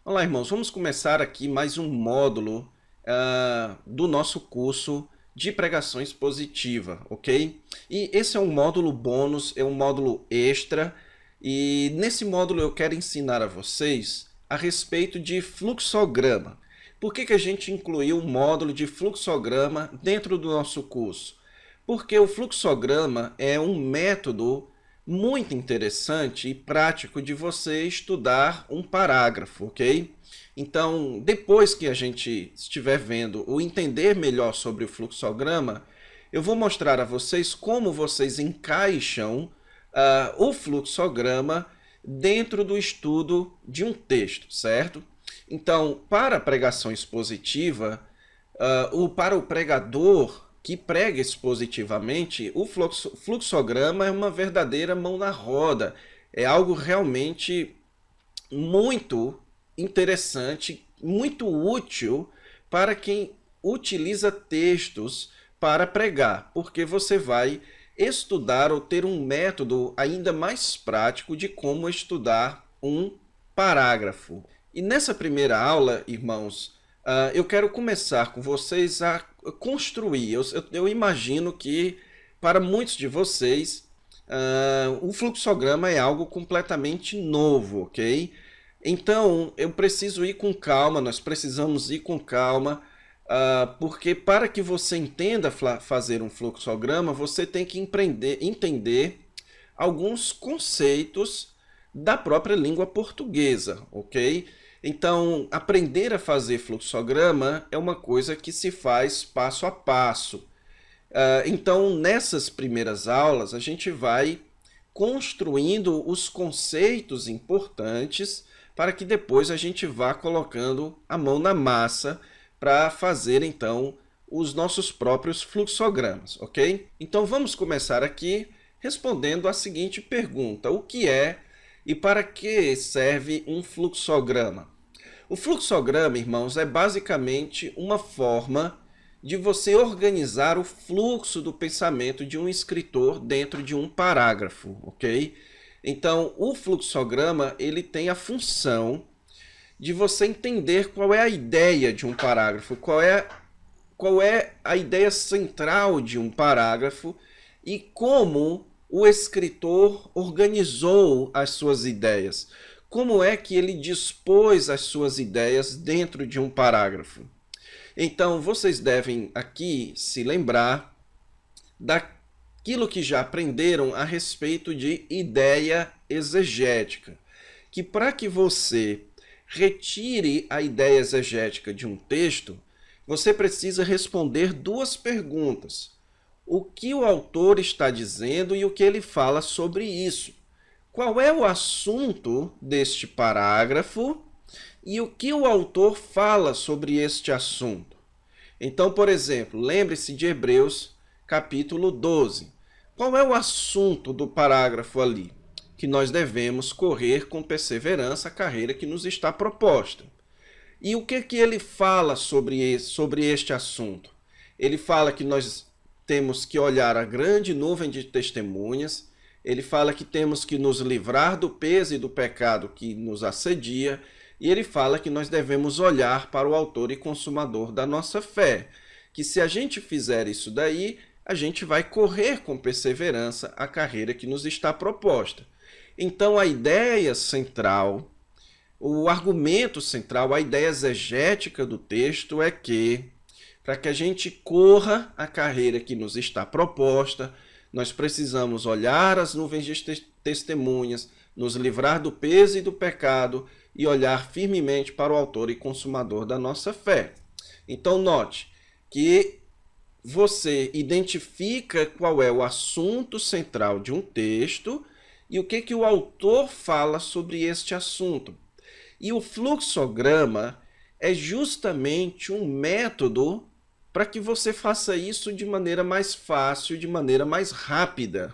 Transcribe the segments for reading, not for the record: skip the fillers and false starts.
Olá, irmãos. Vamos começar aqui mais um módulo do nosso curso de pregação expositiva, ok? E esse é um módulo bônus, é um módulo extra, e nesse módulo eu quero ensinar a vocês a respeito de fluxograma. Por que a gente incluiu o módulo de fluxograma dentro do nosso curso? Porque o fluxograma é um método muito interessante e prático de você estudar um parágrafo, ok? Então, depois que a gente estiver vendo ou entender melhor sobre o fluxograma, eu vou mostrar a vocês como vocês encaixam o fluxograma dentro do estudo de um texto, certo? Então, para a pregação expositiva, para o pregador que prega expositivamente, o fluxograma é uma verdadeira mão na roda. É algo realmente muito interessante, muito útil para quem utiliza textos para pregar, porque você vai estudar ou ter um método ainda mais prático de como estudar um parágrafo. E nessa primeira aula, irmãos, eu quero começar com vocês a construir. Eu imagino que para muitos de vocês o fluxograma é algo completamente novo, ok? Então eu preciso ir com calma, nós precisamos ir com calma, porque para que você entenda fazer um fluxograma, você tem que entender alguns conceitos da própria língua portuguesa, ok? Então, aprender a fazer fluxograma é uma coisa que se faz passo a passo. Então, nessas primeiras aulas, a gente vai construindo os conceitos importantes para que depois a gente vá colocando a mão na massa para fazer, então, os nossos próprios fluxogramas, ok? Então, vamos começar aqui respondendo a seguinte pergunta: o que é e para que serve um fluxograma? O fluxograma, irmãos, é basicamente uma forma de você organizar o fluxo do pensamento de um escritor dentro de um parágrafo, ok? Então, o fluxograma, ele tem a função de você entender qual é a ideia de um parágrafo, qual é a ideia central de um parágrafo e como o escritor organizou as suas ideias. Como é que ele dispôs as suas ideias dentro de um parágrafo? Então, vocês devem aqui se lembrar daquilo que já aprenderam a respeito de ideia exegética. Que para que você retire a ideia exegética de um texto, você precisa responder duas perguntas: o que o autor está dizendo e o que ele fala sobre isso? Qual é o assunto deste parágrafo e o que o autor fala sobre este assunto? Então, por exemplo, lembre-se de Hebreus capítulo 12. Qual é o assunto do parágrafo ali? Que nós devemos correr com perseverança a carreira que nos está proposta. E o que ele fala sobre este assunto? Ele fala que nós temos que olhar a grande nuvem de testemunhas. Ele fala que temos que nos livrar do peso e do pecado que nos assedia. E ele fala que nós devemos olhar para o autor e consumador da nossa fé. Que se a gente fizer isso daí, a gente vai correr com perseverança a carreira que nos está proposta. Então, a ideia central, o argumento central, a ideia exegética do texto é que, para que a gente corra a carreira que nos está proposta, nós precisamos olhar as nuvens de testemunhas, nos livrar do peso e do pecado e olhar firmemente para o autor e consumador da nossa fé. Então, note que você identifica qual é o assunto central de um texto e o que o autor fala sobre este assunto. E o fluxograma é justamente um método para que você faça isso de maneira mais fácil, de maneira mais rápida.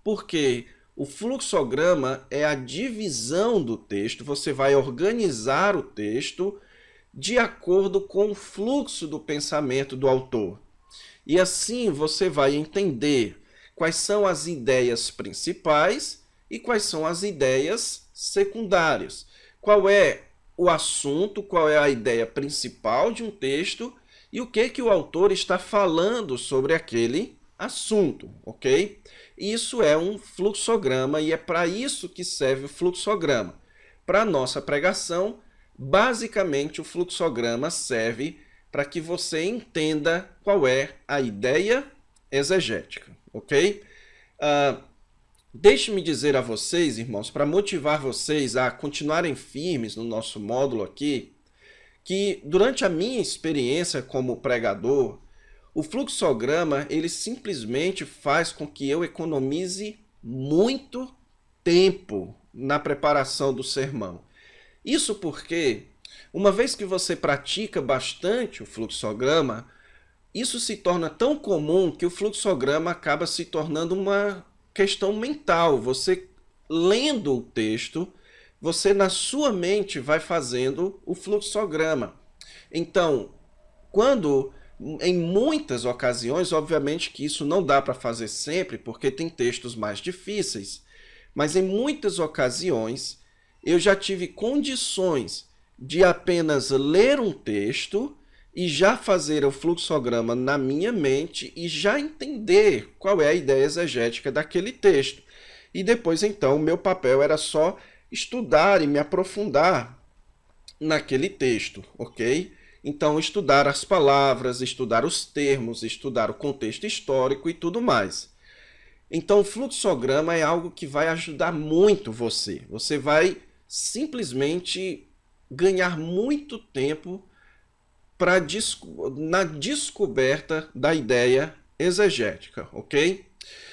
Porque o fluxograma é a divisão do texto, você vai organizar o texto de acordo com o fluxo do pensamento do autor. E assim você vai entender quais são as ideias principais e quais são as ideias secundárias. Qual é o assunto, qual é a ideia principal de um texto e o que o autor está falando sobre aquele assunto, ok? Isso é um fluxograma e é para isso que serve o fluxograma. Para a nossa pregação, basicamente o fluxograma serve para que você entenda qual é a ideia exegética, ok? Deixe-me dizer a vocês, irmãos, para motivar vocês a continuarem firmes no nosso módulo aqui, que durante a minha experiência como pregador, o fluxograma ele simplesmente faz com que eu economize muito tempo na preparação do sermão. Isso porque, uma vez que você pratica bastante o fluxograma, isso se torna tão comum que o fluxograma acaba se tornando uma questão mental. Você lendo o texto, você na sua mente vai fazendo o fluxograma. Então, quando em muitas ocasiões, obviamente que isso não dá para fazer sempre, porque tem textos mais difíceis, mas em muitas ocasiões eu já tive condições de apenas ler um texto e já fazer o fluxograma na minha mente e já entender qual é a ideia exegética daquele texto. E depois, então, o meu papel era só estudar e me aprofundar naquele texto, ok? Então, estudar as palavras, estudar os termos, estudar o contexto histórico e tudo mais. Então, o fluxograma é algo que vai ajudar muito você. Você vai simplesmente ganhar muito tempo na descoberta da ideia exegética, ok?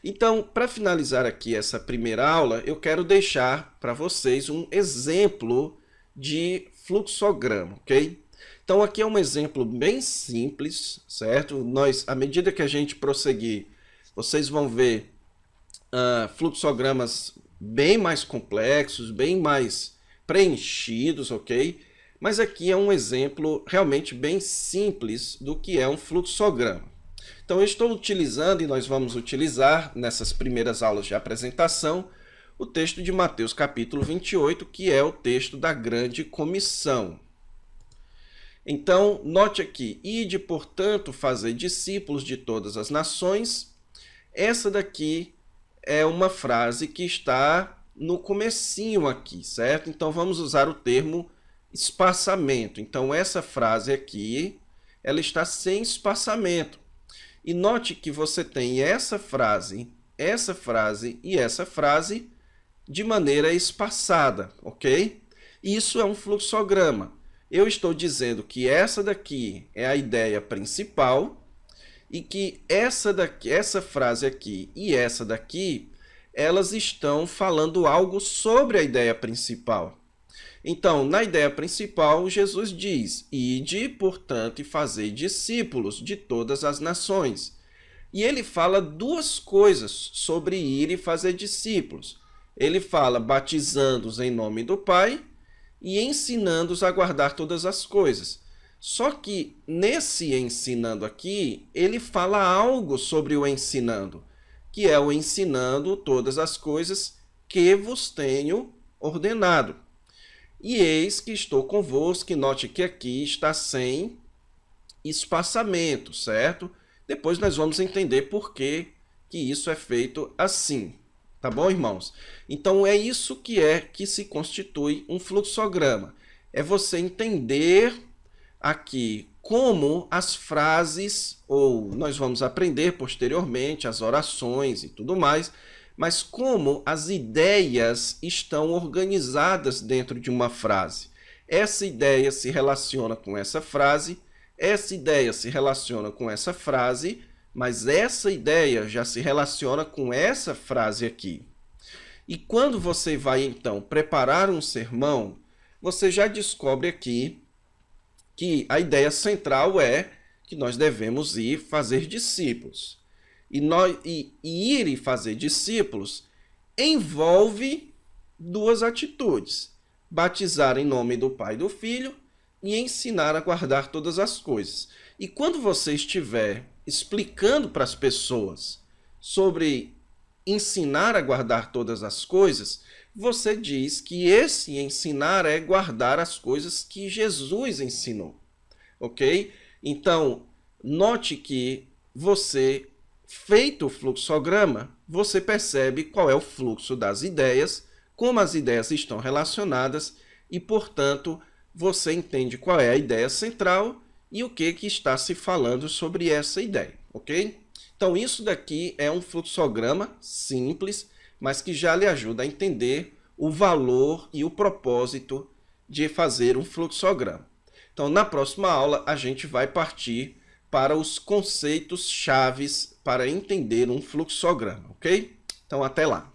Então, para finalizar aqui essa primeira aula, eu quero deixar para vocês um exemplo de fluxograma, ok? Então, aqui é um exemplo bem simples, certo? À medida que a gente prosseguir, vocês vão ver fluxogramas bem mais complexos, bem mais preenchidos, ok? Mas aqui é um exemplo realmente bem simples do que é um fluxograma. Então, eu estou utilizando, e nós vamos utilizar nessas primeiras aulas de apresentação, o texto de Mateus capítulo 28, que é o texto da grande comissão. Então, note aqui, ide, portanto, fazer discípulos de todas as nações. Essa daqui é uma frase que está no comecinho aqui, certo? Então, vamos usar o termo espaçamento. Então, essa frase aqui, ela está sem espaçamento. E note que você tem essa frase e essa frase de maneira espaçada, ok? Isso é um fluxograma. Eu estou dizendo que essa daqui é a ideia principal e que essa frase aqui e essa daqui, elas estão falando algo sobre a ideia principal. Então, na ideia principal, Jesus diz: ide, portanto, e fazei discípulos de todas as nações. E ele fala duas coisas sobre ir e fazer discípulos. Ele fala batizando-os em nome do Pai e ensinando-os a guardar todas as coisas. Só que nesse ensinando aqui, ele fala algo sobre o ensinando, que é o ensinando todas as coisas que vos tenho ordenado. E eis que estou convosco, que note que aqui está sem espaçamento, certo? Depois nós vamos entender por que isso é feito assim. Tá bom, irmãos? Então é isso que se constitui um fluxograma. É você entender aqui como as frases, ou nós vamos aprender posteriormente as orações e tudo mais, mas como as ideias estão organizadas dentro de uma frase. Essa ideia se relaciona com essa frase, essa ideia se relaciona com essa frase, mas essa ideia já se relaciona com essa frase aqui. E quando você vai, então, preparar um sermão, você já descobre aqui que a ideia central é que nós devemos ir fazer discípulos. E ir e fazer discípulos envolve duas atitudes: batizar em nome do Pai e do Filho e ensinar a guardar todas as coisas. E quando você estiver explicando para as pessoas sobre ensinar a guardar todas as coisas, você diz que esse ensinar é guardar as coisas que Jesus ensinou, ok? Então, note que você, feito o fluxograma, você percebe qual é o fluxo das ideias, como as ideias estão relacionadas e, portanto, você entende qual é a ideia central e o que está se falando sobre essa ideia, ok? Então, isso daqui é um fluxograma simples, mas que já lhe ajuda a entender o valor e o propósito de fazer um fluxograma. Então, na próxima aula, a gente vai partir para os conceitos chaves para entender um fluxograma, ok? Então, até lá!